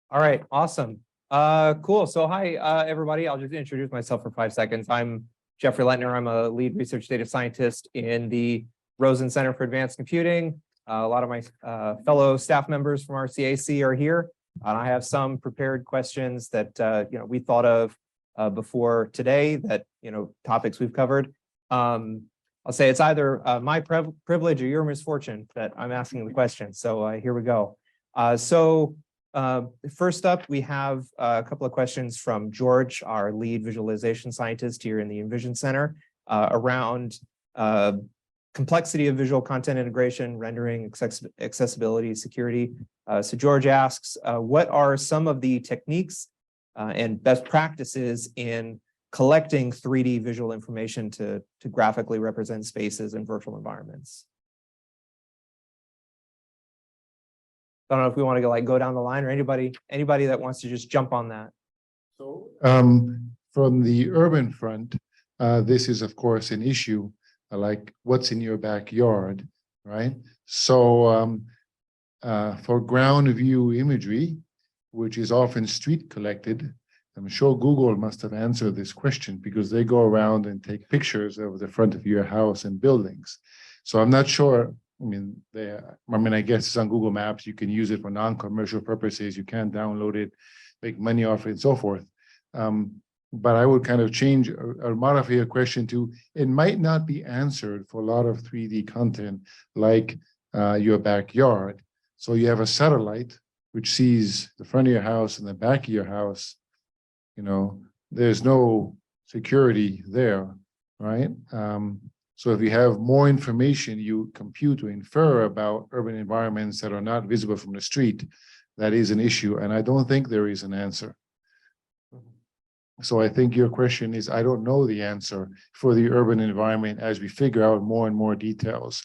All right, awesome. Cool. So hi, everybody. I'll just introduce myself for 5 seconds. I'm Geoffrey Lentner. I'm a lead research data scientist in the Rosen Center for Advanced Computing. A lot of my fellow staff members from our CAC are here, and I have some prepared questions that we thought of before today. That topics we've covered. I'll say it's either my privilege or your misfortune that I'm asking the question. So here we go. First up, we have a couple of questions from George, our lead visualization scientist here in the Envision Center, around complexity of visual content integration, rendering, accessibility, security. So George asks, what are some of the techniques and best practices in collecting 3D visual information to graphically represent spaces and virtual environments? I don't know if we want to go down the line, or anybody that wants to just jump on that. So from the urban front, this is of course an issue, like what's in your backyard, right? So for ground view imagery, which is often street collected, I'm sure Google must have answered this question because they go around and take pictures of the front of your house and buildings. So I'm not sure. I guess it's on Google Maps. You can use it for non-commercial purposes. You can download it, make money off it, and so forth. But I would kind of change or modify your question to, it might not be answered for a lot of 3D content like your backyard. So you have a satellite which sees the front of your house and the back of your house. There's no security there, right? So if you have more information you compute or infer about urban environments that are not visible from the street, that is an issue. And I don't think there is an answer. So I think your question is, I don't know the answer for the urban environment as we figure out more and more details.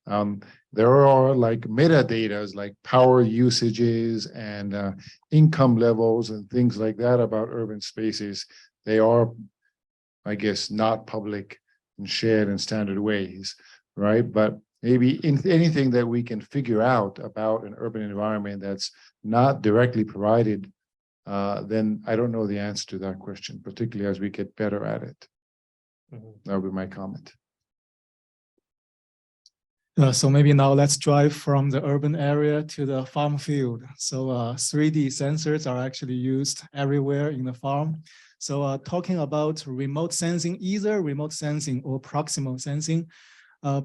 There are like metadata, like power usages and income levels and things like that about urban spaces. They are, I guess, not public and shared in standard ways, right? But maybe in anything that we can figure out about an urban environment that's not directly provided, then I don't know the answer to that question, particularly as we get better at it. That would be my comment. So maybe now let's drive from the urban area to the farm field. So 3D sensors are actually used everywhere in the farm. So talking about remote sensing, either remote sensing or proximal sensing,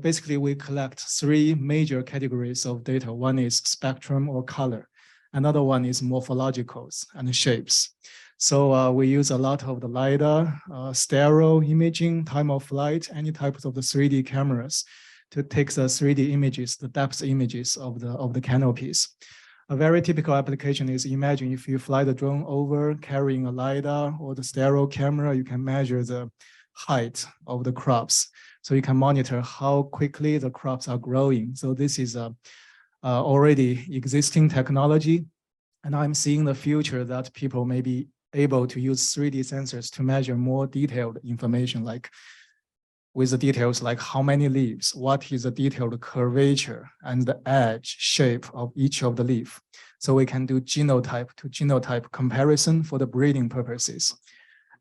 basically we collect 3 major categories of data. One is spectrum or color. Another one is morphologicals and shapes. So we use a lot of the LiDAR, stereo imaging, time of flight, any types of the 3D cameras to take the 3D images, the depth images of the canopies. A very typical application is, imagine if you fly the drone over carrying a LiDAR or the stereo camera, you can measure the height of the crops. So you can monitor how quickly the crops are growing. So this is a already existing technology. And I'm seeing the future that people may be able to use 3D sensors to measure more detailed information, like with the details like how many leaves, what is the detailed curvature and the edge shape of each of the leaf. So we can do genotype to genotype comparison for the breeding purposes.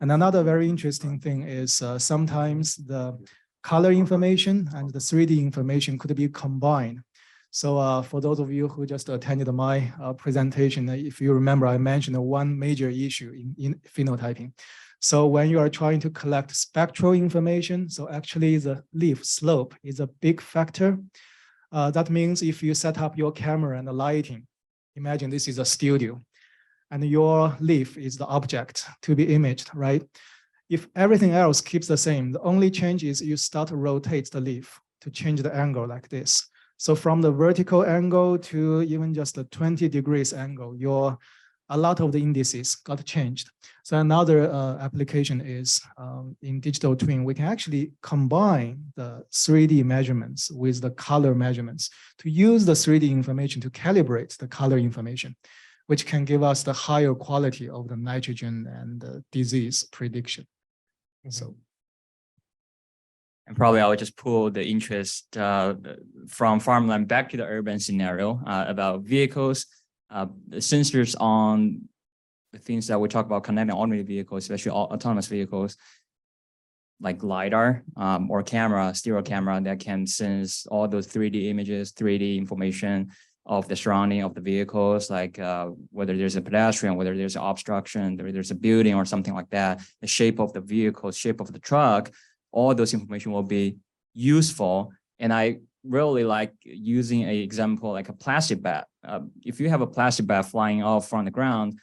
And another very interesting thing is sometimes the color information and the 3D information could be combined. So for those of you who just attended my presentation, if you remember, I mentioned one major issue in phenotyping. So when you are trying to collect spectral information, so actually the leaf slope is a big factor. That means if you set up your camera and the lighting, imagine this is a studio, and your leaf is the object to be imaged, right? If everything else keeps the same, the only change is you start to rotate the leaf to change the angle like this. So from the vertical angle to even just a 20 degrees angle, a lot of the indices got changed. So another application is in digital twin, we can actually combine the 3D measurements with the color measurements to use the 3D information to calibrate the color information, which can give us the higher quality of the nitrogen and the disease prediction. So. And probably I would just pull the interest from farmland back to the urban scenario about vehicles. the sensors on the things that we talk about connecting automated vehicles, especially autonomous vehicles, like LiDAR or camera, stereo camera that can sense all those 3D images, 3D information of the surrounding of the vehicles, like whether there's a pedestrian, whether there's an obstruction, whether there's a building or something like that, the shape of the vehicle, shape of the truck, all those information will be useful. And I really like using an example like a plastic bag. If you have a plastic bag flying off from the ground,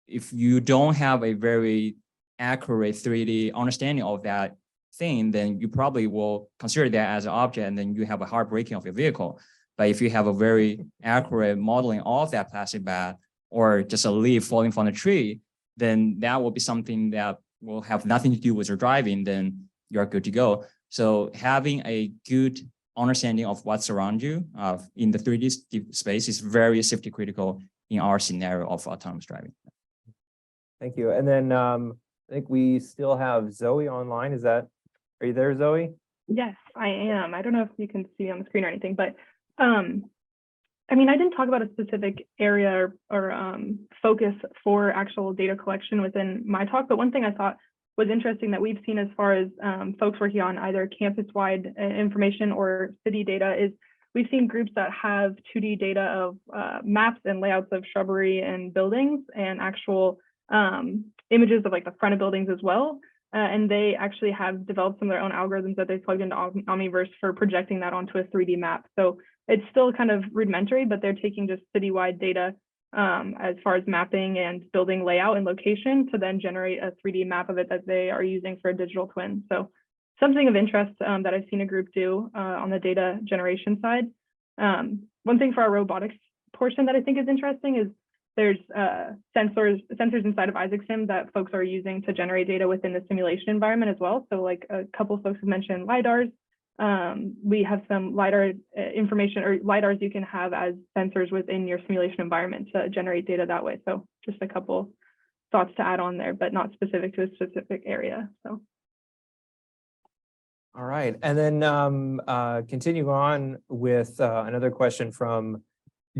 if you don't have a very accurate 3D understanding of that thing, then you probably will consider that as an object, and then you have a hard braking of your vehicle. But if you have a very accurate modeling of that plastic bag or just a leaf falling from the tree, then that will be something that will have nothing to do with your driving, then you're good to go. So having a good understanding of what's around you in the 3D space is very safety critical in our scenario of autonomous driving. Thank you. And then I think we still have Zoe online. Are you there, Zoe? Yes, I am. I don't know if you can see on the screen or anything, but I mean, I didn't talk about a specific area or focus for actual data collection within my talk, but one thing I thought was interesting that we've seen as far as folks working on either campus-wide information or city data is we've seen groups that have 2D data of maps and layouts of shrubbery and buildings and actual images of like the front of buildings as well. And they actually have developed some of their own algorithms that they plugged into Omniverse for projecting that onto a 3D map. So it's still kind of rudimentary, but they're taking just citywide data as far as mapping and building layout and location to then generate a 3D map of it that they are using for a digital twin. So something of interest that I've seen a group do on the data generation side. One thing for our robotics portion that I think is interesting is there's sensors inside of IsaacSim that folks are using to generate data within the simulation environment as well. So like a couple of folks have mentioned LiDARs. We have some LiDAR information or LiDARs you can have as sensors within your simulation environment to generate data that way. So just a couple thoughts to add on there, but not specific to a specific area. So. All right. And then continue on with another question from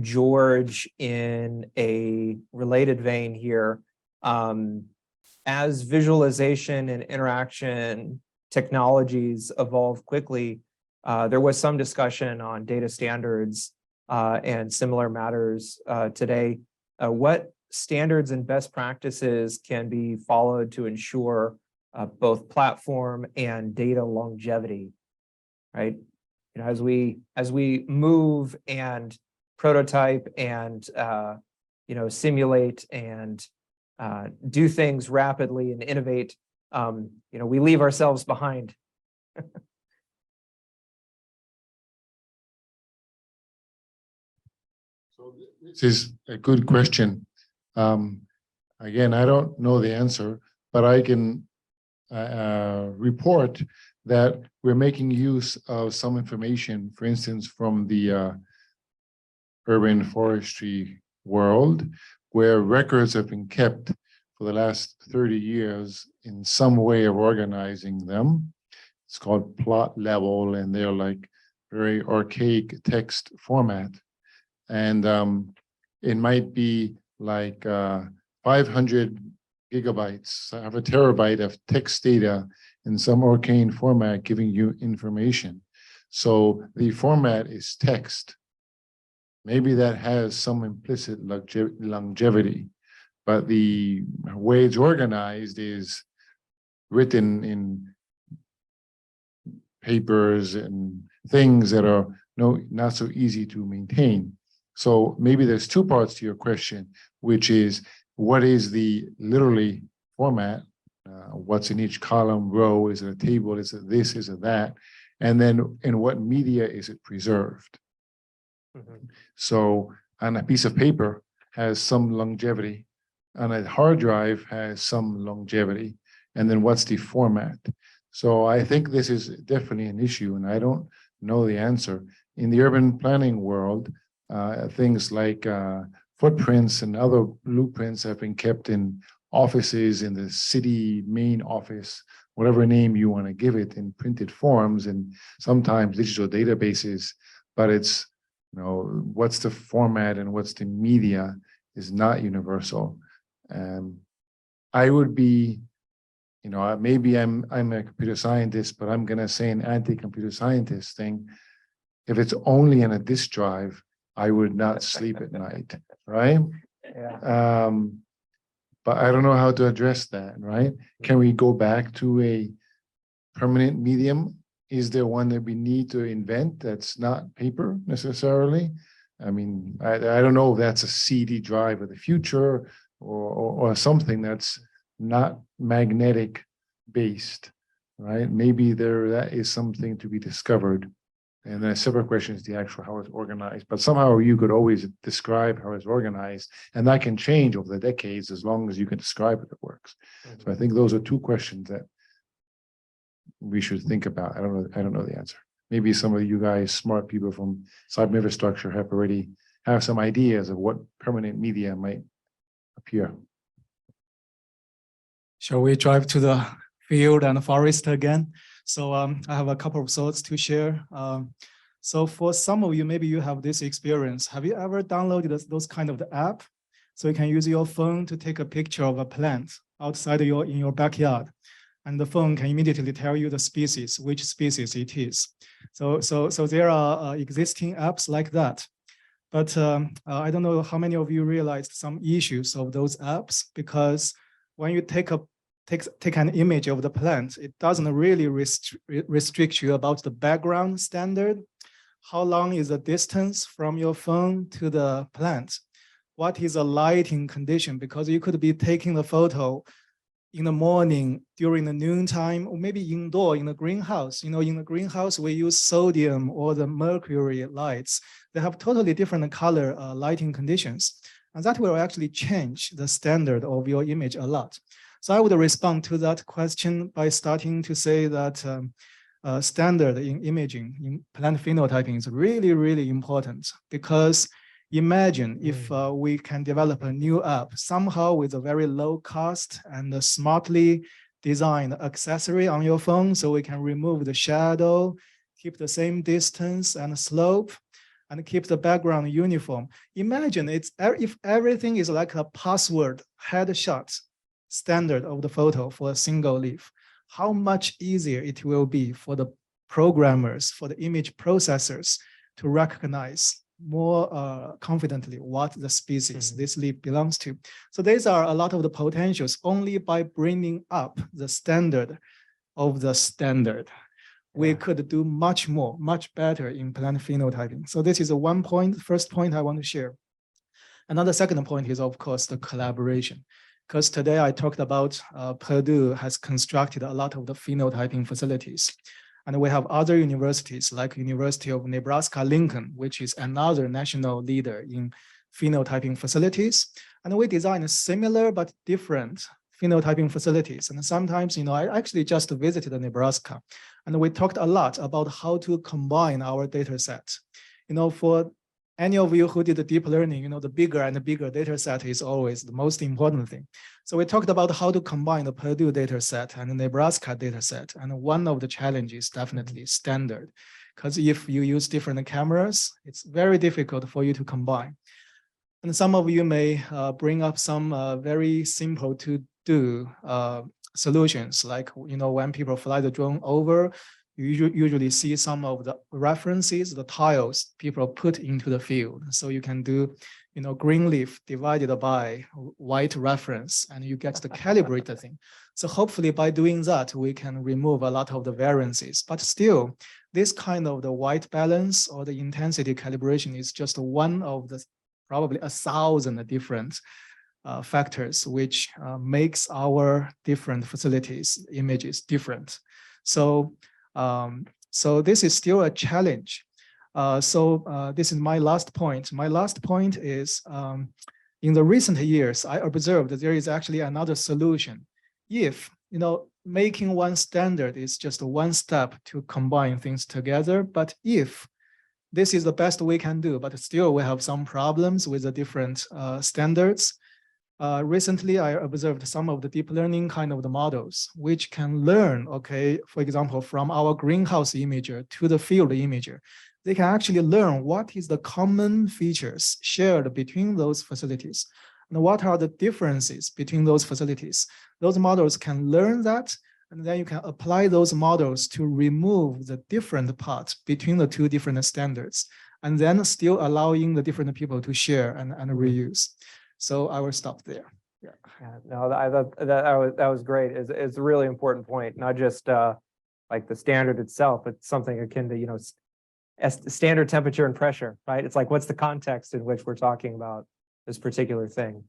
George in a related vein here. As visualization and interaction technologies evolve quickly, there was some discussion on data standards and similar matters today. What standards and best practices can be followed to ensure both platform and data longevity, right? You know, as we move and prototype and simulate and do things rapidly and innovate, we leave ourselves behind. So this is a good question. Again, I don't know the answer, but I can report that we're making use of some information, for instance, from the urban forestry world, where records have been kept for the last 30 years in some way of organizing them. It's called plot level, and they're like very archaic text format. And it might be like 500 gigabytes, half a terabyte of text data in some arcane format giving you information. So the format is text. Maybe that has some implicit longevity, but the way it's organized is written in papers and things that are not so easy to maintain. So maybe there's two parts to your question, which is what is the literally format? What's in each column, row? Is it a table? Is it this? Is it that? And then in what media is it preserved? Mm-hmm. So on a piece of paper has some longevity, on a hard drive has some longevity, and then what's the format? So I think this is definitely an issue, and I don't know the answer. In the urban planning world, things like footprints and other blueprints have been kept in offices in the city main office, whatever name you want to give it, in printed forms and sometimes digital databases, but it's you know, what's the format and what's the media is not universal. I would be, you know, maybe I'm a computer scientist, but I'm gonna say an anti-computer scientist thing. If it's only in a disk drive, I would not sleep at night, right? Yeah. But I don't know how to address that, right? Can we go back to a permanent medium? Is there one that we need to invent that's not paper necessarily? I mean, I don't know if that's a CD drive of the future or something that's not magnetic based, right? Maybe that is something to be discovered. And then a separate question is the actual how it's organized. But somehow you could always describe how it's organized, and that can change over the decades as long as you can describe it, it works. So I think those are two questions that we should think about. I don't know the answer. Maybe some of you guys, smart people from cyber infrastructure, have some ideas of what permanent media might appear. Shall we drive to the field and forest again? So I have a couple of thoughts to share. So for some of you, maybe you have this experience. Have you ever downloaded those kind of the app? So you can use your phone to take a picture of a plant outside in your backyard. And the phone can immediately tell you the species, which species it is. So there are existing apps like that. But I don't know how many of you realized some issues of those apps, because when you take an image of the plant, it doesn't really restrict you about the background standard. How long is the distance from your phone to the plant? What is the lighting condition? Because you could be taking the photo in the morning during the noontime, or maybe indoor in the greenhouse. You know, in the greenhouse, we use sodium or the mercury lights. They have totally different color lighting conditions. And that will actually change the standard of your image a lot. So I would respond to that question by starting to say that standard in imaging, in plant phenotyping is really, really important, because imagine if we can develop a new app somehow with a very low cost and a smartly designed accessory on your phone, so we can remove the shadow, keep the same distance and slope, and keep the background uniform. Imagine if everything is like a password headshot standard of the photo for a single leaf, how much easier it will be for the programmers, for the image processors to recognize more confidently what the species this leaf belongs to. So these are a lot of the potentials. Only by bringing up the standard of the standard, we could do much more, much better in plant phenotyping. So this is one point, first point I want to share. Another second point is, of course, the collaboration. Because today I talked about Purdue has constructed a lot of the phenotyping facilities. And we have other universities like University of Nebraska-Lincoln, which is another national leader in phenotyping facilities. And we design similar but different phenotyping facilities. And sometimes, you know, I actually just visited Nebraska, and we talked a lot about how to combine our data set. You know, for any of you who did the deep learning, you know, the bigger and the bigger data set is always the most important thing. So we talked about how to combine the Purdue data set and the Nebraska data set. And one of the challenges definitely standard, because if you use different cameras, it's very difficult for you to combine. And some of you may bring up some very simple to do solutions, like, you know, when people fly the drone over, you usually see some of the references, the tiles people put into the field. So you can do, you know, green leaf divided by white reference, and you get the calibrated thing. So hopefully by doing that, we can remove a lot of the variances. But still, this kind of the white balance or the intensity calibration is just one of the probably 1,000 different factors which makes our different facilities images different. So this is still a challenge. This is my last point. My last point is, in the recent years, I observed that there is actually another solution. If, you know, making one standard is just one step to combine things together, but if this is the best we can do, but still we have some problems with the different standards, Recently, I observed some of the deep learning kind of the models, which can learn, okay, for example, from our greenhouse imager to the field imager. They can actually learn what is the common features shared between those facilities and what are the differences between those facilities. Those models can learn that, and then you can apply those models to remove the different parts between the two different standards, and then still allowing the different people to share and reuse. So I will stop there. Yeah, no, that was great. It's a really important point, not just like the standard itself, but something akin to, standard temperature and pressure, right? It's like, what's the context in which we're talking about this particular thing?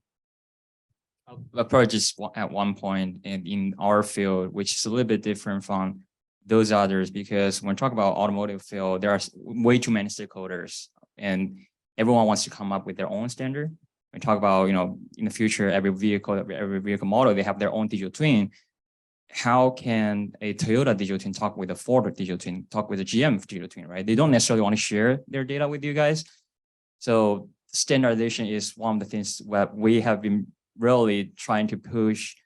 But probably just at one point in our field, which is a little bit different from those others, because when we talk about automotive field, there are way too many stakeholders and everyone wants to come up with their own standard. We talk about, in the future, every vehicle model, they have their own digital twin. How can a Toyota digital twin talk with a Ford digital twin, talk with a GM digital twin, right? They don't necessarily want to share their data with you guys. So standardization is one of the things that we have been really trying to push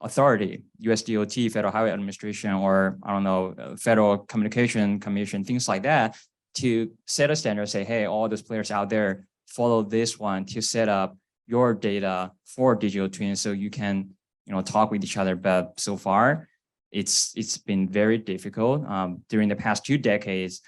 authority, US DOT, Federal Highway Administration, or I don't know, Federal Communication Commission, things like that, to set a standard, say, hey, all those players out there, follow this one to set up your data for digital twins so you can, talk with each other. But so far, it's been very difficult. During the past 2 decades,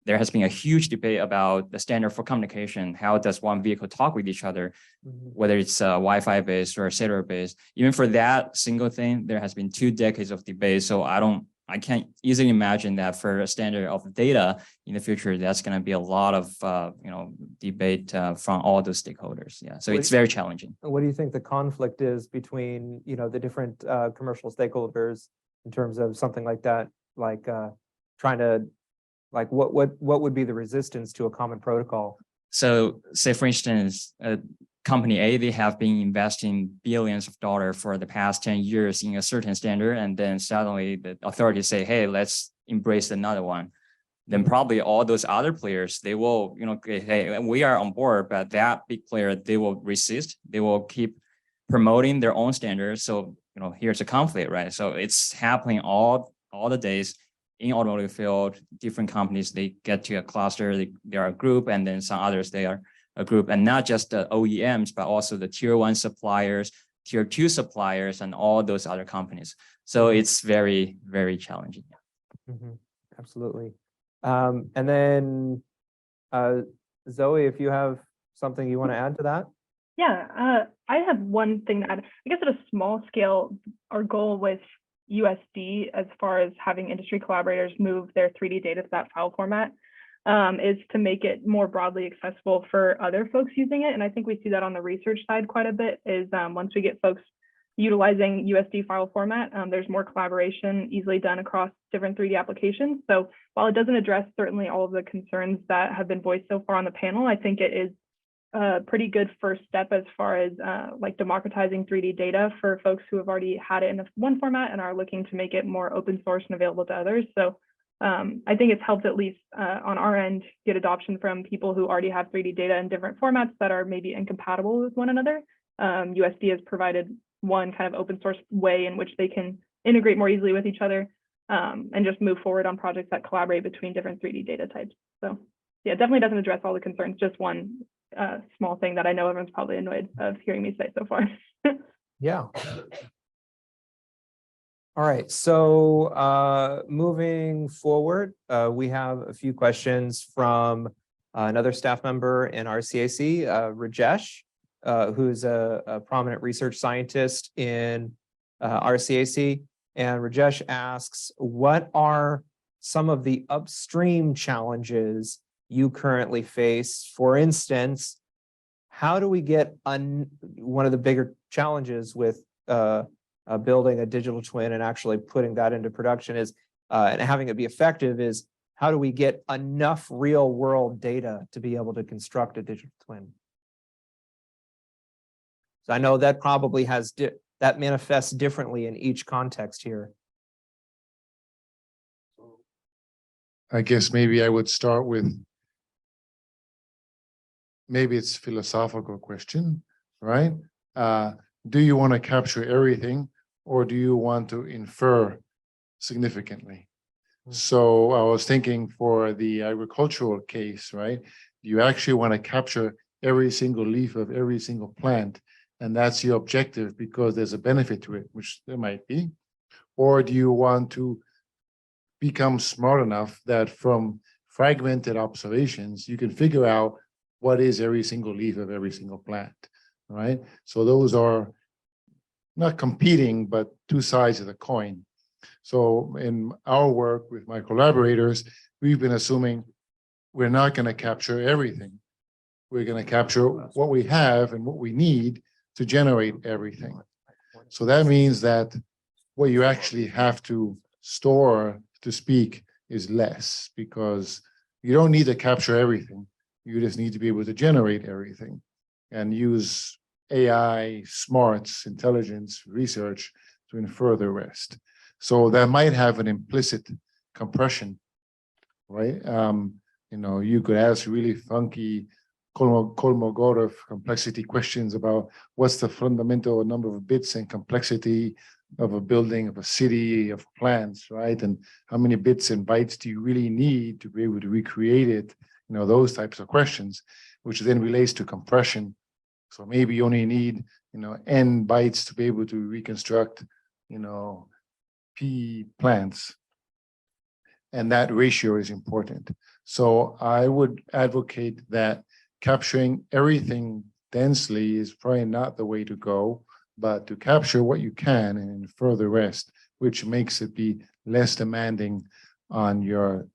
there has been a huge debate about the standard for communication. How does one vehicle talk with each other, whether it's Wi-Fi based or cellular based? Even for that single thing, there has been 2 decades of debate. So I can't easily imagine that for a standard of data in the future, that's going to be a lot of debate from all those stakeholders. Yeah, so it's very challenging. What do you think the conflict is between the different commercial stakeholders in terms of something like that, like trying to what would be the resistance to a common protocol? So say for instance, company A, they have been investing billions of dollars for the past 10 years in a certain standard. And then suddenly the authorities say, hey, let's embrace another one. Then probably all those other players, they will, hey, we are on board, but that big player, they will resist. They will keep promoting their own standards. So, here's a conflict, right? So it's happening all the days in automotive field. Different companies, they get to a cluster, they are a group, and then some others, they are a group, and not just the OEMs, but also the tier 1 suppliers, tier 2 suppliers, and all those other companies. So it's very, very challenging. Absolutely. And then Zoe, if you have something you want to add to that. Yeah, I have one thing to add. I guess at a small scale, our goal with USD, as far as having industry collaborators move their 3D data to that file format, is to make it more broadly accessible for other folks using it. And I think we see that on the research side quite a bit, is once we get folks utilizing USD file format, there's more collaboration easily done across different 3D applications. So while it doesn't address certainly all of the concerns that have been voiced so far on the panel, I think it is a pretty good first step as far as like democratizing 3D data for folks who have already had it in one format and are looking to make it more open source and available to others. So I think it's helped at least on our end get adoption from people who already have 3D data in different formats that are maybe incompatible with one another. USD has provided one kind of open source way in which they can integrate more easily with each other and just move forward on projects that collaborate between different 3D data types. So yeah, it definitely doesn't address all the concerns, just one small thing that I know everyone's probably annoyed of hearing me say so far. Yeah. All right, so moving forward, we have a few questions from another staff member in our CAC, Rajesh, who's a prominent research scientist in our CAC. And Rajesh asks, what are some of the upstream challenges you currently face? For instance, how do we get one of the bigger challenges with building a digital twin and actually putting that into production is and having it be effective is, how do we get enough real world data to be able to construct a digital twin? So I know that probably has that manifests differently in each context here. I guess maybe I would start with, maybe it's a philosophical question, right? Do you want to capture everything, or do you want to infer significantly? So I was thinking for the agricultural case, right? You actually want to capture every single leaf of every single plant, and that's your objective because there's a benefit to it, which there might be. Or do you want to become smart enough that from fragmented observations, you can figure out what is every single leaf of every single plant, right? So those are not competing, but two sides of the coin. So in our work with my collaborators, we've been assuming we're not going to capture everything. We're going to capture what we have and what we need to generate everything. So that means that what you actually have to store to speak is less, because you don't need to capture everything. You just need to be able to generate everything and use AI, smarts, intelligence, research to infer the rest. So that might have an implicit compression, right? You could ask really funky Kolmogorov complexity questions about what's the fundamental number of bits and complexity of a building, of a city, of plants, right? And how many bits and bytes do you really need to be able to recreate it? Those types of questions, which then relates to compression. So maybe you only need, n bytes to be able to reconstruct, P plants. And that ratio is important. So I would advocate that capturing everything densely is probably not the way to go, but to capture what you can and infer the rest, which makes it be less demanding on your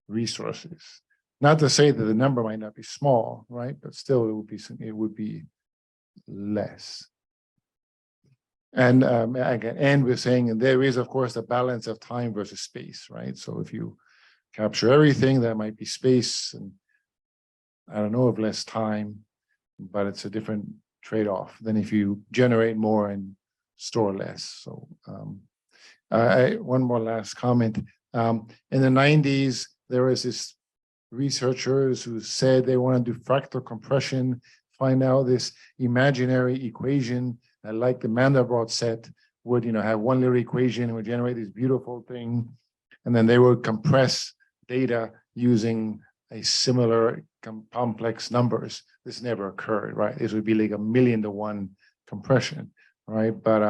resources. Not to say that the number might not be small, right? But still, it would be less. And again, and we're saying, and there is, of course, the balance of time versus space, right? So if you capture everything, that might be space, and I don't know, of less time, but it's a different trade-off than if you generate more and store less. So one more last comment. In the 90s, there was this researchers who said they want to do fractal compression, find out this imaginary equation, like the Mandelbrot set would, have one little equation and would generate this beautiful thing. And then they would compress data using a similar complex numbers. This never occurred, right? This would be like 1,000,000 to 1 compression, right? But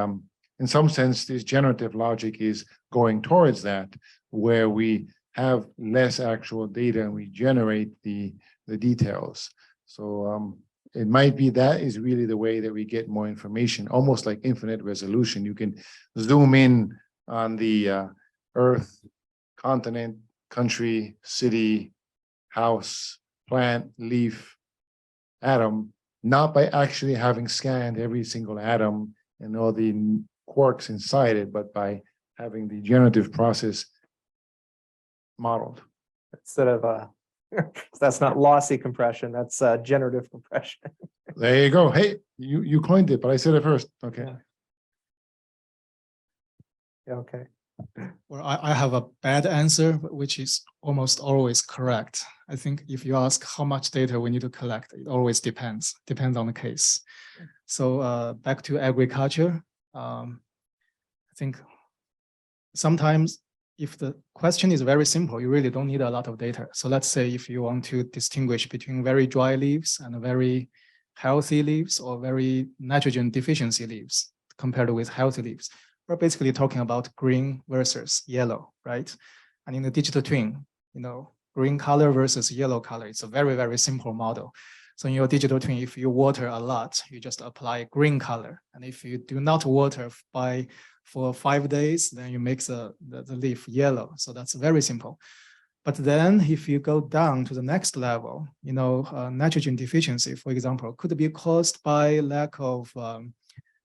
in some sense, this generative logic is going towards that, where we have less actual data and we generate the details. So it might be that is really the way that we get more information, almost like infinite resolution. You can zoom in on the Earth, continent, country, city, house, plant, leaf, atom, not by actually having scanned every single atom and all the quarks inside it, but by having the generative process modeled. Instead of that's not lossy compression, that's generative compression. There you go. Hey, you coined it, but I said it first. Okay. Yeah, okay. Well, I have a bad answer, which is almost always correct. I think if you ask how much data we need to collect, it always depends on the case. So back to agriculture, I think sometimes if the question is very simple, you really don't need a lot of data. So let's say if you want to distinguish between very dry leaves and very healthy leaves, or very nitrogen deficiency leaves compared with healthy leaves, we're basically talking about green versus yellow, right? And in the digital twin, green color versus yellow color, it's a very, very simple model. So in your digital twin, if you water a lot, you just apply green color. And if you do not water for 5 days, then you make the leaf yellow. So that's very simple. But then if you go down to the next level, nitrogen deficiency, for example, could be caused by lack of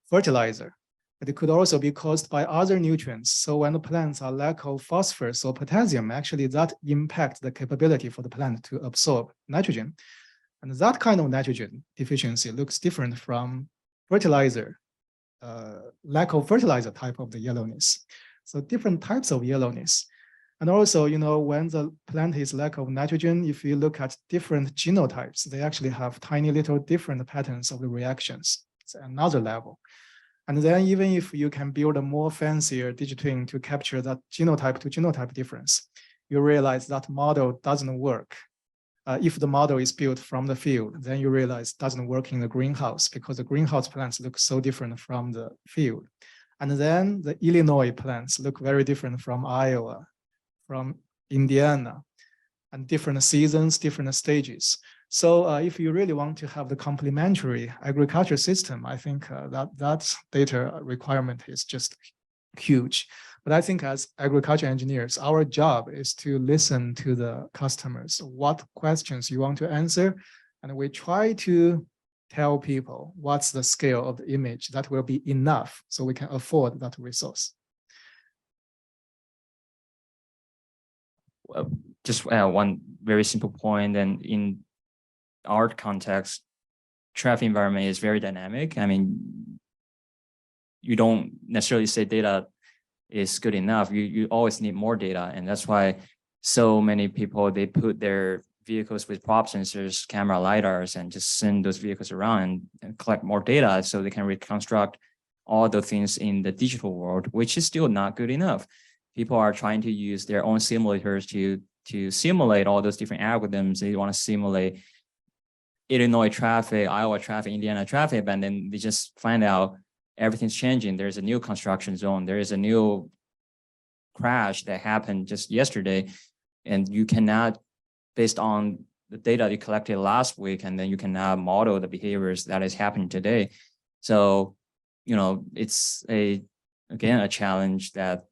fertilizer, but it could also be caused by other nutrients. So when the plants are lack of phosphorus or potassium, actually that impacts the capability for the plant to absorb nitrogen. And that kind of nitrogen deficiency looks different from fertilizer, lack of fertilizer type of the yellowness. So different types of yellowness And also, when the plant is lack of nitrogen, if you look at different genotypes, they actually have tiny little different patterns of the reactions. It's another level. And then even if you can build a more fancier digitwin to capture that genotype to genotype difference, you realize that model doesn't work. If the model is built from the field, then you realize it doesn't work in the greenhouse because the greenhouse plants look so different from the field. And then the Illinois plants look very different from Iowa, from Indiana, and different seasons, different stages. So if you really want to have the complementary agriculture system, I think that data requirement is just huge. But I think as agriculture engineers, our job is to listen to the customers, what questions you want to answer, and we try to tell people what's the scale of the image that will be enough so we can afford that resource. Just one very simple point, and in our context, traffic environment is very dynamic. I mean, you don't necessarily say data is good enough. You always need more data, and that's why so many people, they put their vehicles with prop sensors, camera, lidars, and just send those vehicles around and collect more data so they can reconstruct all the things in the digital world, which is still not good enough. People are trying to use their own simulators to simulate all those different algorithms. They want to simulate Illinois traffic, Iowa traffic, Indiana traffic, and then they just find out everything's changing. There's a new construction zone. There is a new crash that happened just yesterday, and you cannot, based on the data you collected last week, and then you cannot model the behaviors that is happening today. So, it's again a challenge that,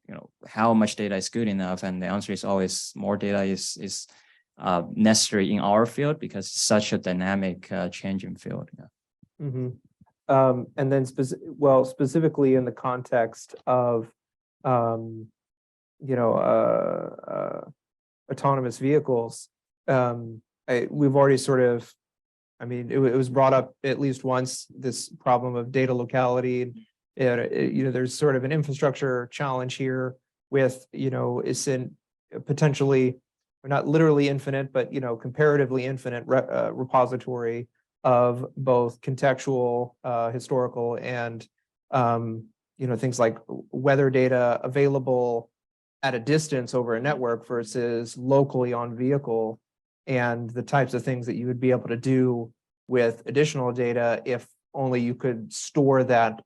how much data is good enough, and the answer is always more data is necessary in our field because it's such a dynamic, changing field. Yeah. Mm-hmm. And then specifically in the context of, autonomous vehicles, we've already sort of, it was brought up at least once, this problem of data locality. There's sort of an infrastructure challenge here with, it's in potentially, not literally infinite, but, comparatively infinite repository of both contextual, historical, and things like weather data available at a distance over a network versus locally on vehicle, and the types of things that you would be able to do with additional data if only you could store that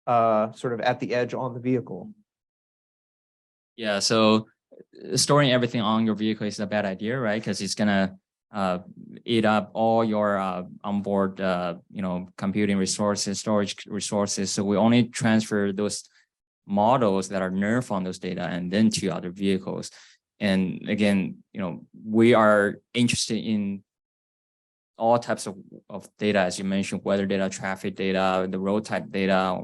sort of at the edge on the vehicle. Yeah, so storing everything on your vehicle is a bad idea, right? Because it's gonna eat up all your onboard, computing resources, storage resources. So we only transfer those models that are learned from those data and then to other vehicles. And again, we are interested in all types of data, as you mentioned, weather data, traffic data, the road type data,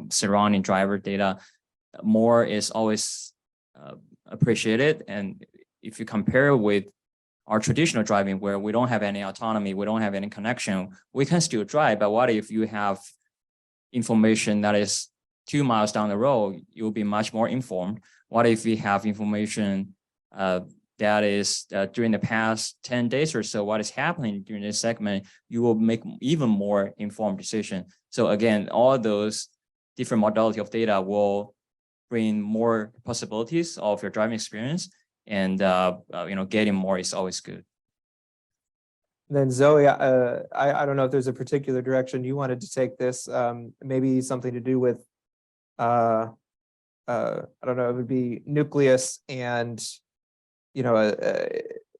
surrounding driver data. More is always appreciated. And if you compare with our traditional driving, where we don't have any autonomy, we don't have any connection, we can still drive. But what if you have information that is 2 miles down the road? You'll be much more informed. What if we have information that is during the past 10 days or so, what is happening during this segment? You will make even more informed decision. So again, all those different modality of data will bring more possibilities of your driving experience, and getting more is always good. Then Zoe, I don't know if there's a particular direction you wanted to take this, maybe something to do with, I don't know, it would be nucleus and,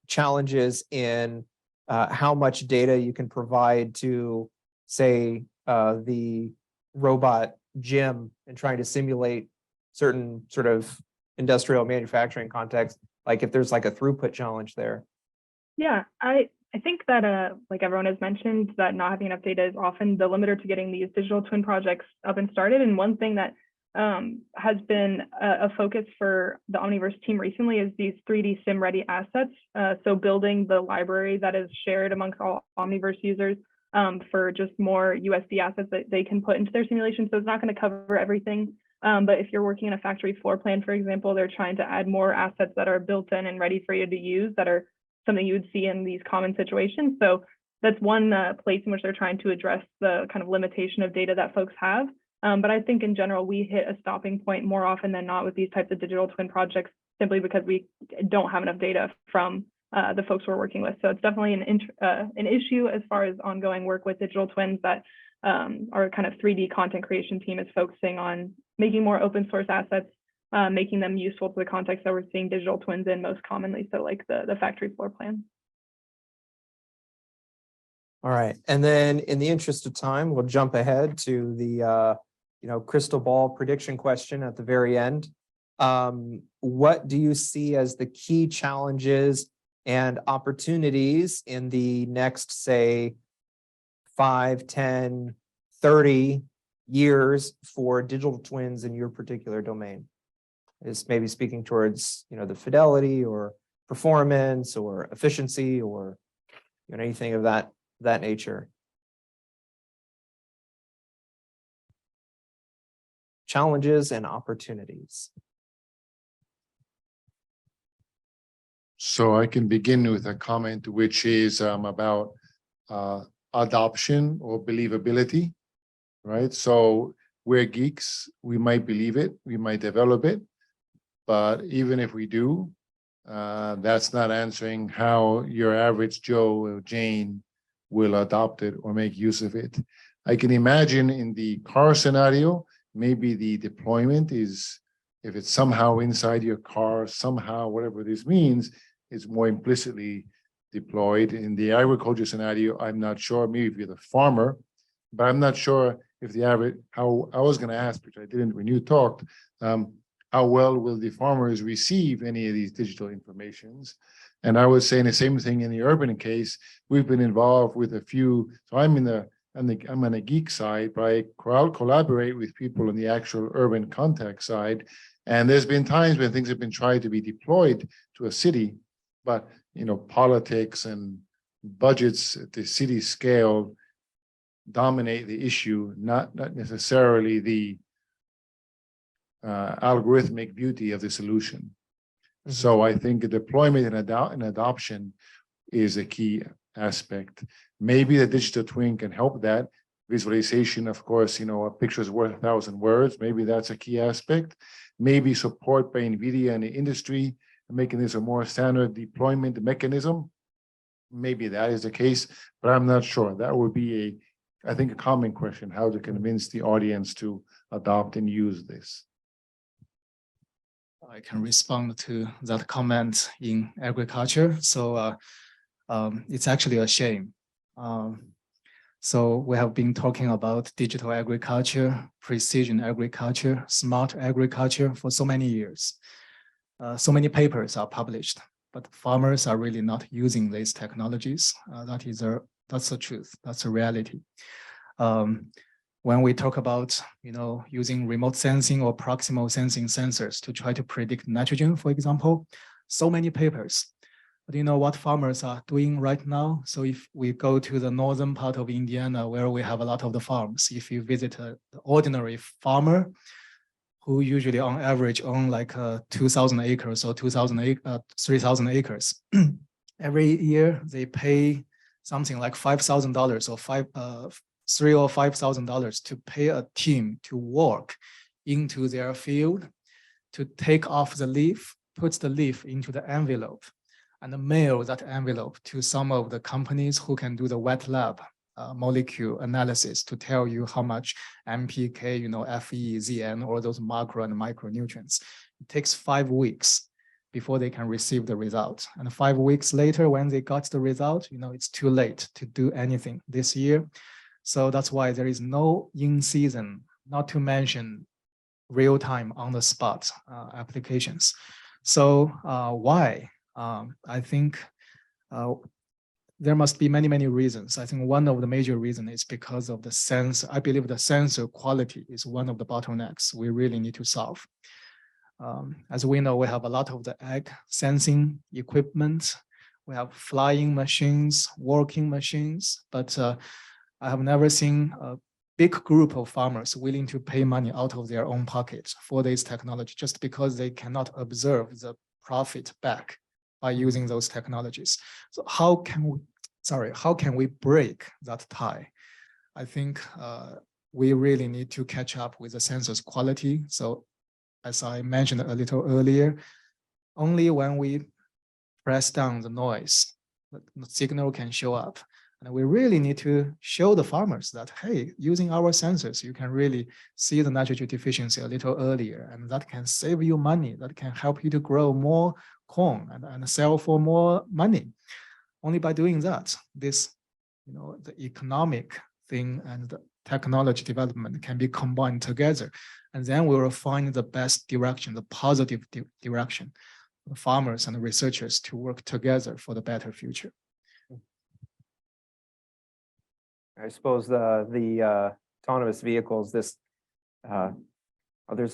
challenges in how much data you can provide to, say, the robot gym, and trying to simulate certain sort of industrial manufacturing context, like if there's like a throughput challenge there. Yeah, I think that like everyone has mentioned, that not having enough data is often the limiter to getting these digital twin projects up and started. And one thing that has been a focus for the Omniverse team recently is these 3D sim ready assets. So building the library that is shared amongst all Omniverse users for just more USD assets that they can put into their simulation. So it's not going to cover everything But if you're working in a factory floor plan, for example, they're trying to add more assets that are built in and ready for you to use that are something you would see in these common situations. So that's one place in which they're trying to address the kind of limitation of data that folks have. But I think in general, we hit a stopping point more often than not with these types of digital twin projects, simply because we don't have enough data from the folks we're working with. So it's definitely an issue as far as ongoing work with digital twins that our kind of 3D content creation team is focusing on making more open source assets, making them useful to the context that we're seeing digital twins in most commonly. So like the factory floor plan. All right, and then in the interest of time, we'll jump ahead to the crystal ball prediction question at the very end. What do you see as the key challenges and opportunities in the next, say, 5, 10, 30 years for digital twins in your particular domain? Is maybe speaking towards, the fidelity or performance or efficiency or anything of that nature. Challenges and opportunities. So I can begin with a comment, which is about adoption or believability, right? So we're geeks, we might believe it, we might develop it, but even if we do, that's not answering how your average Joe or Jane will adopt it or make use of it. I can imagine in the car scenario, maybe the deployment is, if it's somehow inside your car, somehow, whatever this means, is more implicitly deployed. In the agriculture scenario, I'm not sure, maybe if you're the farmer, but I'm not sure if the average, how I was going to ask, which I didn't when you talked, how well will the farmers receive any of these digital informations? And I was saying the same thing in the urban case. We've been involved with a few, so I'm on the geek side, but I collaborate with people in the actual urban context side. And there's been times when things have been tried to be deployed to a city, but politics and budgets at the city scale dominate the issue, not necessarily the algorithmic beauty of the solution. So I think the deployment and adoption is a key aspect. Maybe the digital twin can help that. Visualization, of course, a picture is worth 1,000 words. Maybe that's a key aspect. Maybe support by NVIDIA and the industry, making this a more standard deployment mechanism. Maybe that is the case, but I'm not sure. That would be I think, a common question, how to convince the audience to adopt and use this. I can respond to that comment in agriculture. So it's actually a shame. So we have been talking about digital agriculture, precision agriculture, smart agriculture for so many years. So many papers are published, but farmers are really not using these technologies. That's the truth. That's a reality. When we talk about, using remote sensing or proximal sensing sensors to try to predict nitrogen, for example, so many papers. But you know what farmers are doing right now? So if we go to the northern part of Indiana, where we have a lot of the farms, if you visit the ordinary farmer, who usually on average own like 2,000 acres or 3,000 acres, every year they pay something like $5,000 or $3,000 or $5,000 to pay a team to walk into their field, to take off the leaf, put the leaf into the envelope, and mail that envelope to some of the companies who can do the wet lab molecule analysis to tell you how much NPK, Fe, Zn, or those macro and micronutrients. It takes 5 weeks before they can receive the result. And 5 weeks later, when they got the result, it's too late to do anything this year. So that's why there is no in-season, not to mention real-time on-the-spot applications. So why? I think there must be many, many reasons. I think one of the major reasons is because of the sensor. I believe the sensor quality is one of the bottlenecks we really need to solve. As we know, we have a lot of the ag sensing equipment. We have flying machines, working machines, but I have never seen big group of farmers willing to pay money out of their own pockets for this technology just because they cannot observe the profit back by using those technologies. So how can we break that tie? I think we really need to catch up with the sensor's quality. So as I mentioned a little earlier, only when we press down the noise, the signal can show up. And we really need to show the farmers that, hey, using our sensors, you can really see the nitrogen deficiency a little earlier, and that can save you money, that can help you to grow more corn and sell for more money. Only by doing that, this, the economic thing and the technology development can be combined together. And then we will find the best direction, the positive direction, the farmers and the researchers to work together for the better future. I suppose the autonomous vehicles, there's a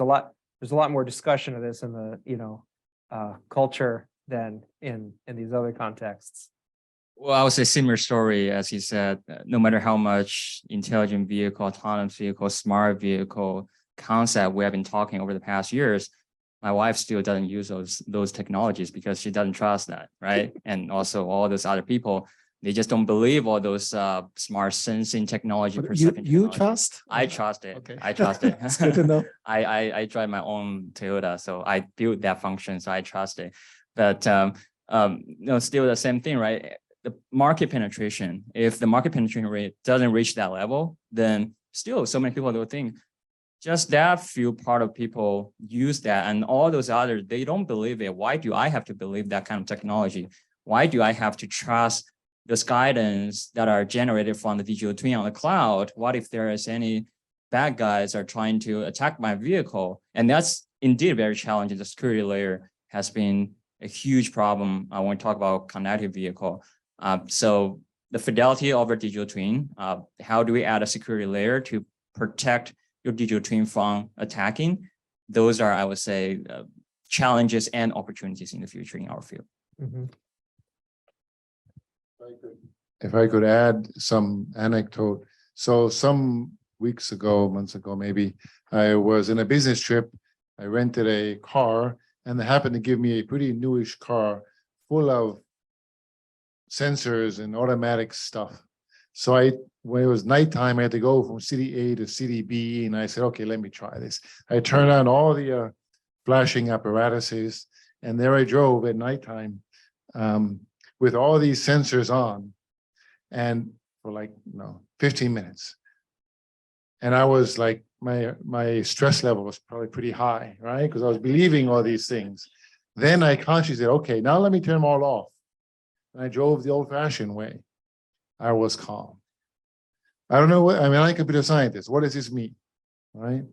lot more discussion of this in the culture than in these other contexts. Well, I would say similar story, as he said, no matter how much intelligent vehicle, autonomous vehicle, smart vehicle concept we have been talking over the past years, my wife still doesn't use those technologies because she doesn't trust that, right? And also all those other people, they just don't believe all those smart sensing technology. You trust? I trust it. Okay. I trust it. It's good to know. I drive my own Toyota, so I built that function, so I trust it. But still the same thing, right? The market penetration. If the market penetration rate doesn't reach that level, then still so many people will think just that few part of people use that, and all those others, they don't believe it. Why do I have to believe that kind of technology? Why do I have to trust this guidance that are generated from the digital twin on the cloud? What if there is any bad guys are trying to attack my vehicle? And that's indeed very challenging. The security layer has been a huge problem when we talk about connected vehicle. So the fidelity of our digital twin, how do we add a security layer to protect your digital twin from attacking? Those are, I would say, challenges and opportunities in the future in our field. Mm-hmm. If I could add some anecdote. So some months ago, maybe, I was in a business trip. I rented a car, and they happened to give me a pretty newish car full of sensors and automatic stuff. So when it was nighttime, I had to go from city A to city B, and I said, okay, let me try this. I turned on all the flashing apparatuses, and there I drove at nighttime with all these sensors on, and for 15 minutes. And I was like, my stress level was probably pretty high, right? Because I was believing all these things. Then I consciously said, okay, now let me turn them all off. And I drove the old-fashioned way. I was calm. I don't know I'm a computer scientist. What does this mean, right?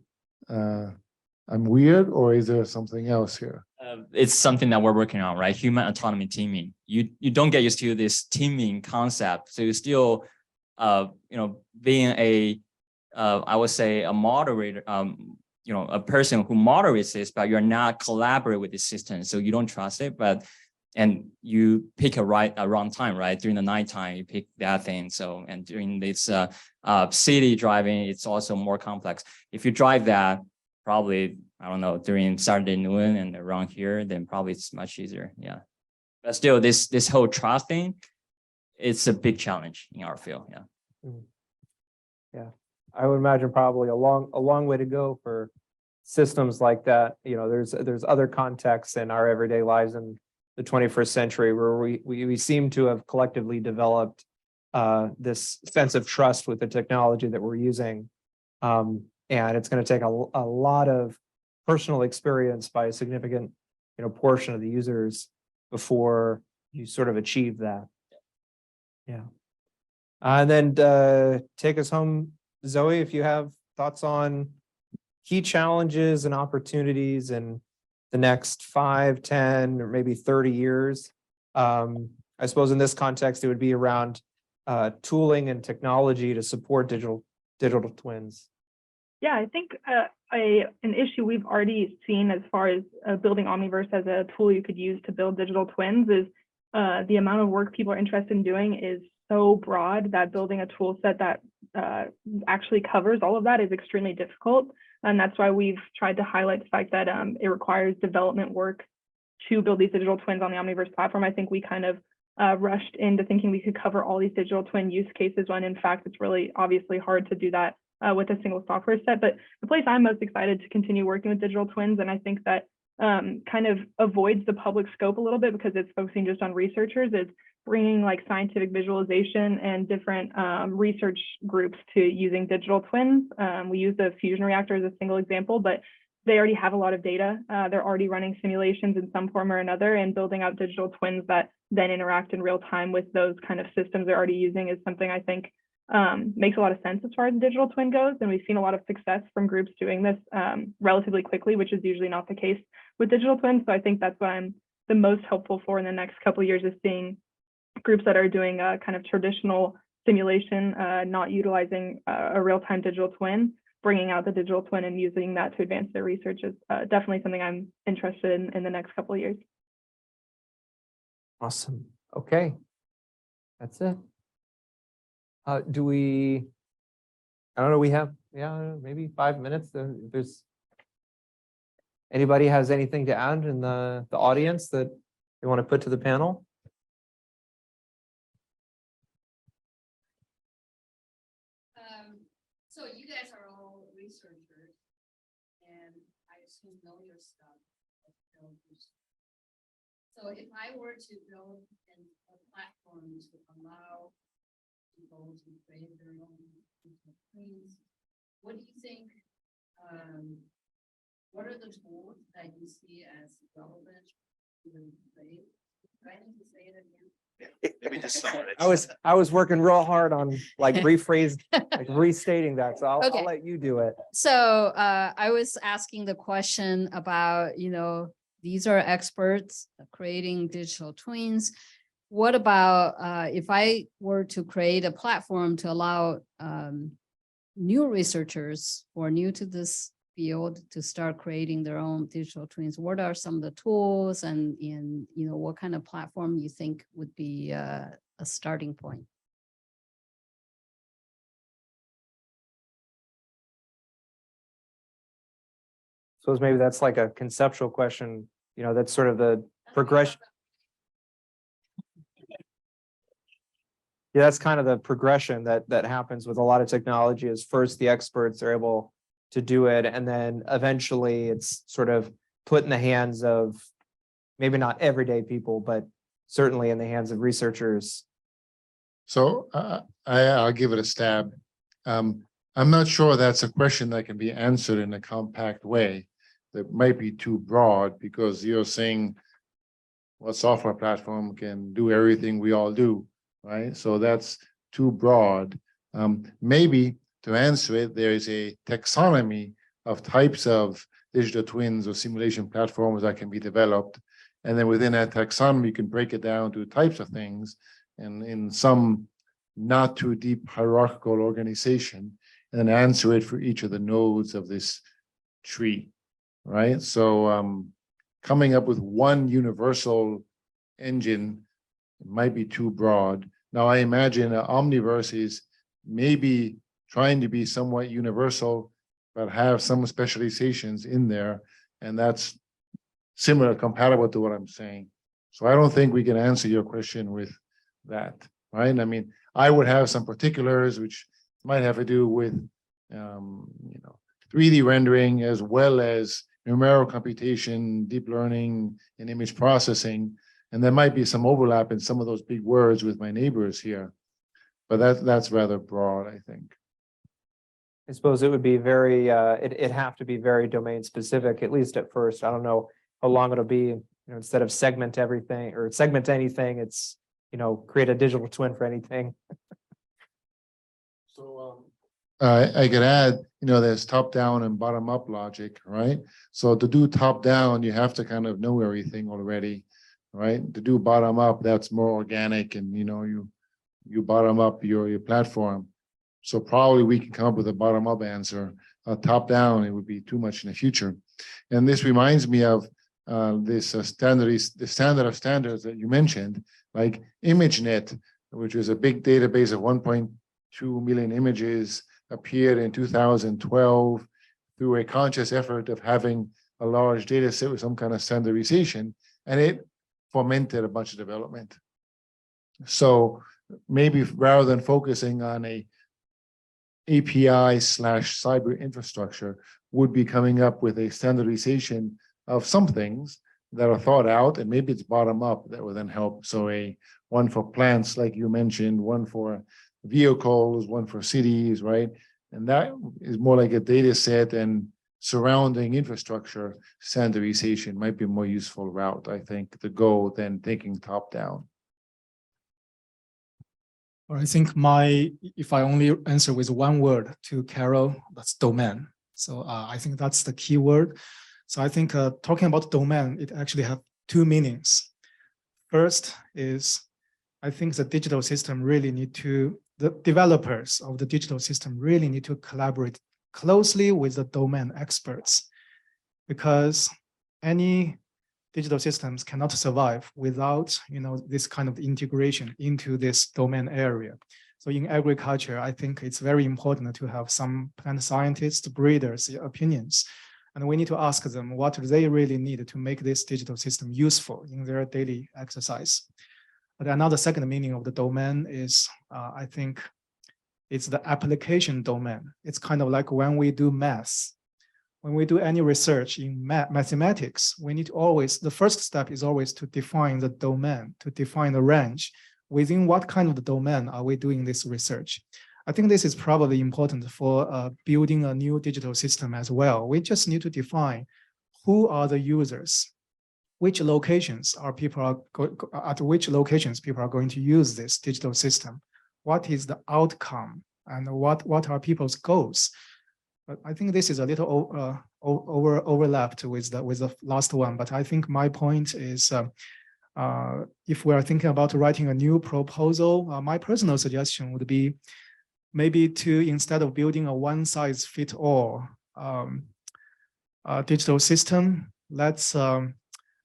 I'm weird, or is there something else here? It's something that we're working on, right? Human autonomy teaming. You don't get used to this teaming concept, so you still, being I would say a moderator, a person who moderates this, but you're not collaborate with the system, so you don't trust it. And you pick a wrong time, right? During the nighttime, you pick that thing. So, and during this city driving, it's also more complex. If you drive that, probably, I don't know, during Saturday noon and around here, then probably it's much easier. Yeah. But still, this whole trust thing, it's a big challenge in our field. Yeah. Mm-hmm. Yeah. I would imagine probably a long way to go for systems like that. There's other contexts in our everyday lives in the 21st century where we seem to have collectively developed this sense of trust with the technology that we're using. And it's going to take a lot of personal experience by a significant, portion of the users before you sort of achieve that. Yeah. And then take us home, Zoe, if you have thoughts on key challenges and opportunities in the next 5, 10, or maybe 30 years. I suppose in this context, it would be around tooling and technology to support digital twins. Yeah, I think an issue we've already seen as far as building Omniverse as a tool you could use to build digital twins is the amount of work people are interested in doing is so broad that building a tool set that actually covers all of that is extremely difficult. And that's why we've tried to highlight the fact that it requires development work to build these digital twins on the Omniverse platform. I think we kind of rushed into thinking we could cover all these digital twin use cases when in fact it's really obviously hard to do that with a single software set. But the place I'm most excited to continue working with digital twins, and I think that kind of avoids the public scope a little bit because it's focusing just on researchers, is bringing like scientific visualization and different research groups to using digital twins. We use the fusion reactor as a single example, but they already have a lot of data. They're already running simulations in some form or another, and building out digital twins that then interact in real time with those kind of systems they're already using is something I think makes a lot of sense as far as the digital twin goes. And we've seen a lot of success from groups doing this relatively quickly, which is usually not the case with digital twins. So I think that's what I'm the most hopeful for in the next couple of years, is seeing groups that are doing a kind of traditional simulation, not utilizing a real-time digital twin, bringing out the digital twin and using that to advance their research is definitely something I'm interested in the next couple of years. Awesome. Okay. That's it. I don't know, we have, maybe 5 minutes. If there's anybody has anything to add in the audience that they want to put to the panel? So you guys are all researchers, and I assume know your stuff. So if I were to build a platform to allow people to create their own things, what do you think? What are the tools that you see as relevant to the debate? Do I need to say it again? Let me just start it. I was working real hard on like restating that. So I'll Okay. let you do it. So I was asking the question about, these are experts creating digital twins. What about if I were to create a platform to allow new researchers who are new to this field to start creating their own digital twins? What are some of the tools and what kind of platform you think would be a starting point? So maybe that's like a conceptual question, that's sort of the progression. Yeah, that's kind of the progression that happens with a lot of technology. Is first the experts are able to do it, and then eventually it's sort of put in the hands of maybe not everyday people, but certainly in the hands of researchers. So I'll give it a stab. I'm not sure that's a question that can be answered in a compact way. That might be too broad, because you're saying what software platform can do everything we all do, right? So that's too broad. Maybe to answer it, there is a taxonomy of types of digital twins or simulation platforms that can be developed. And then within that taxonomy, you can break it down to types of things, and in some not too deep hierarchical organization, and then answer it for each of the nodes of this tree, right? So coming up with one universal engine might be too broad. Now, I imagine Omniverse is maybe trying to be somewhat universal, but have some specializations in there, and that's similar, compatible to what I'm saying. So I don't think we can answer your question with that, right? I mean, I would have some particulars which might have to do with 3D rendering, as well as numerical computation, deep learning, and image processing. And there might be some overlap in some of those big words with my neighbors here, but that's rather broad, I think. I suppose it would be very, it'd have to be very domain specific, at least at first. I don't know how long it'll be, instead of segment everything or segment anything, it's, create a digital twin for anything. So I could add, there's top down and bottom up logic, right? So to do top down, you have to kind of know everything already, right? To do bottom up, that's more organic, and you bottom up your platform. So probably we can come up with a bottom up answer. Top down, it would be too much in the future. And this reminds me of the standard of standards that you mentioned, like ImageNet. which is a big database of 1.2 million images, appeared in 2012 through a conscious effort of having a large data set with some kind of standardization, and it fomented a bunch of development. So maybe rather than focusing on a API/cyber infrastructure, would be coming up with a standardization of some things that are thought out, and maybe it's bottom up that will then help. So one for plants, like you mentioned, one for vehicles, one for cities, right? And that is more like a data set, and surrounding infrastructure standardization might be a more useful route, I think, to go than thinking top down. Or I think if I only answer with one word to Carol, that's domain. So I think that's the key word. So I think talking about domain, it actually have two meanings. First is, I think the digital system really the developers of the digital system really need to collaborate closely with the domain experts, because any digital systems cannot survive without, this kind of integration into this domain area. So in agriculture, I think it's very important to have some plant scientists, breeders' opinions, and we need to ask them what they really need to make this digital system useful in their daily exercise. But another second meaning of the domain is, I think, it's the application domain. It's kind of like when we do math. When we do any research in mathematics, we need to always, the first step is always to define the domain, to define the range. Within what kind of the domain are we doing this research? I think this is probably important for building a new digital system as well. We just need to define who are the users, which locations are at which locations people are going to use this digital system. What is the outcome, and what are people's goals? But I think this is a little overlapped with the last one. But I think my point is, if we are thinking about writing a new proposal, my personal suggestion would be maybe to, instead of building a one-size-fits-all digital system, let's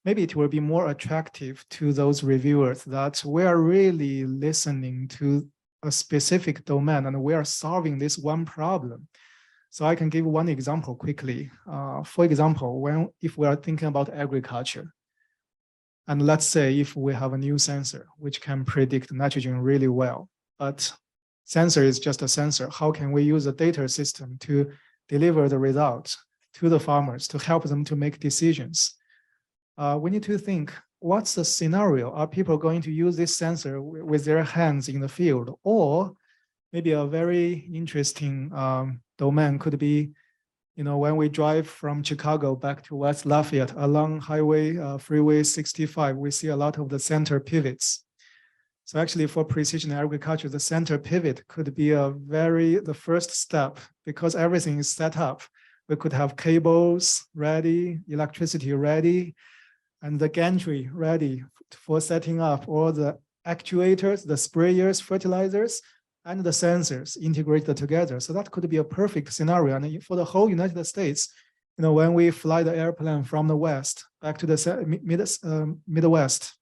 maybe it will be more attractive to those reviewers that we are really listening to a specific domain and we are solving this one problem. So I can give one example quickly. For example, if we are thinking about agriculture, and let's say if we have a new sensor which can predict nitrogen really well, but sensor is just a sensor, how can we use a data system to deliver the results to the farmers to help them to make decisions? We need to think, what's the scenario? Are people going to use this sensor with their hands in the field? Or maybe a very interesting domain could be, when we drive from Chicago back to West Lafayette along Freeway 65, we see a lot of the center pivots. So actually for precision agriculture, the center pivot could be the first step, because everything is set up. We could have cables ready, electricity ready, and the gantry ready for setting up all the actuators, the sprayers, fertilizers, and the sensors integrated together. So that could be a perfect scenario. And for the whole United States, when we fly the airplane from the West back to the Midwest,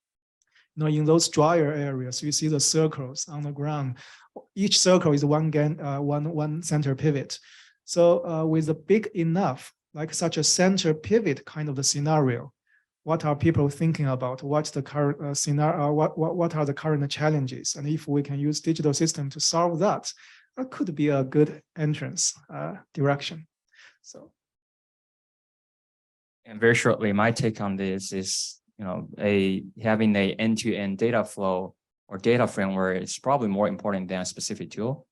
in those drier areas, you see the circles on the ground. Each circle is one center pivot. So with a big enough, like such a center pivot kind of the scenario, what are people thinking about? What's the current scenario? What are the current challenges? And if we can use digital system to solve that, that could be a good entrance direction. So, and very shortly, my take on this is, having a end-to-end data flow or data framework is probably more important than a specific tool.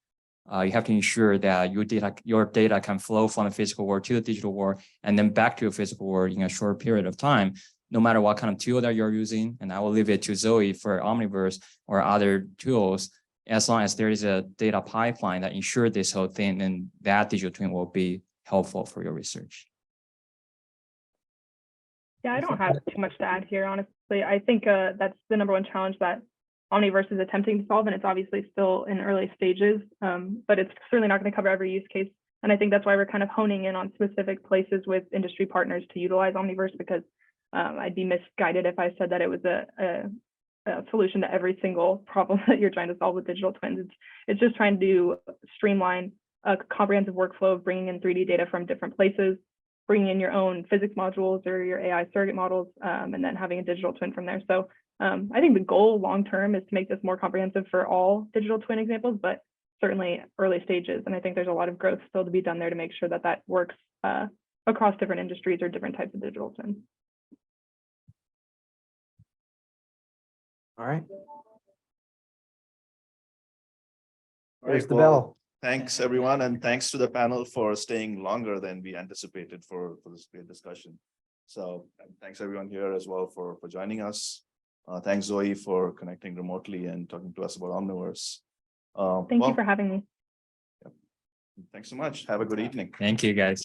You have to ensure that your data can flow from the physical world to the digital world and then back to the physical world in a short period of time, no matter what kind of tool that you're using. And I will leave it to Zoe for Omniverse or other tools. As long as there is a data pipeline that ensures this whole thing, then that digital twin will be helpful for your research. Yeah, I don't have too much to add here, honestly. I think that's the number one challenge that Omniverse is attempting to solve, and it's obviously still in early stages, but it's certainly not going to cover every use case. And I think that's why we're kind of honing in on specific places with industry partners to utilize Omniverse, because I'd be misguided if I said that it was a solution to every single problem that you're trying to solve with digital twins. It's just trying to streamline a comprehensive workflow of bringing in 3D data from different places, bringing in your own physics modules or your AI surrogate models, and then having a digital twin from there. So I think the goal long-term is to make this more comprehensive for all digital twin examples, but certainly early stages. And I think there's a lot of growth still to be done there to make sure that that works across different industries or different types of digital twins. All right. All Here's right, the well, bell. Thanks, everyone, and thanks to the panel for staying longer than we anticipated for this great discussion. So thanks everyone here as well for joining us. Thanks, Zoe, for connecting remotely and talking to us about Omniverse. Thank you for having me. Thanks so much. Have a good evening. Thank you, guys.